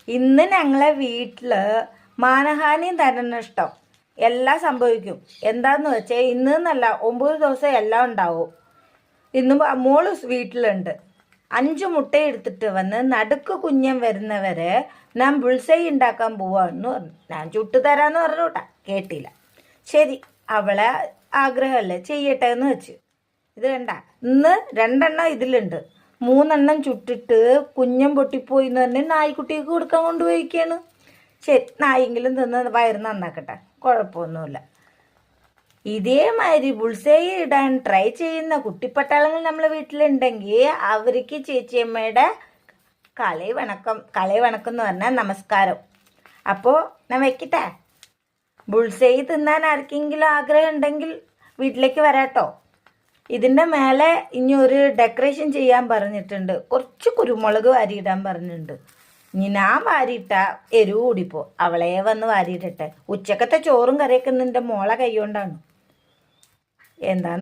ഇന്ന് ഞങ്ങളെ വീട്ടില് മാനഹാനിയും ധനനഷ്ടം എല്ലാം സംഭവിക്കും. എന്താന്ന് വെച്ചാൽ ഇന്ന് എന്നല്ല 9 ദിവസം എല്ലാം ഉണ്ടാവും. ഇന്ന് മോള് വീട്ടിലുണ്ട്. 5 മുട്ട എടുത്തിട്ട് വന്ന് നടുക്ക് കുഞ്ഞൻ വരുന്നവരെ ഞാൻ ബുൾസൈ ഉണ്ടാക്കാൻ പോവാന്ന് പറഞ്ഞു. ഞാൻ ചുട്ടു തരാന്ന് പറഞ്ഞു കേട്ടാ, കേട്ടില്ല. ശരി, അവളെ ആഗ്രഹമല്ലേ, ചെയ്യട്ടെ എന്ന് വെച്ച്. ഇത് കണ്ട, ഇന്ന് 2 ഇതിലുണ്ട്. 3 ചുട്ടിട്ട് കുഞ്ഞൻ പൊട്ടിപ്പോയി എന്ന് പറഞ്ഞ് നായ്ക്കുട്ടിക്ക് കൊടുക്കാൻ കൊണ്ടുപോയിക്കാണ്. ശരി, നായെങ്കിലും തിന്ന് വയറ് നന്നാക്കട്ടെ, കുഴപ്പമൊന്നുമില്ല. ഇതേമാതിരി ബുൾസൈ ഇടാൻ ട്രൈ ചെയ്യുന്ന കുട്ടിപ്പട്ടാളങ്ങൾ നമ്മളെ വീട്ടിലുണ്ടെങ്കിൽ അവർക്ക് ചേച്ചിയമ്മയുടെ കലൈ വണക്കം എന്ന് പറഞ്ഞാൽ നമസ്കാരം. അപ്പോൾ ഞാൻ വെക്കട്ടെ. ബുൾസൈ തിന്നാൻ ആർക്കെങ്കിലും ആഗ്രഹം ഉണ്ടെങ്കിൽ വീട്ടിലേക്ക് വരാട്ടോ. ഇതിൻ്റെ മേലെ ഇനി ഒരു ഡെക്കറേഷൻ ചെയ്യാൻ പറഞ്ഞിട്ടുണ്ട്. കുറച്ച് കുരുമുളക് വാരിയിടാൻ പറഞ്ഞിട്ടുണ്ട്. ഇനി ഞാൻ വാരിയിട്ട എരിവ് കൂടിപ്പോ. അവളെ വന്ന് വാരിയിട്ടെ. ഉച്ചക്കത്തെ ചോറും കറിയൊക്കെ നിന്റെ മോളെ കൈ കൊണ്ടാണ്. എന്താ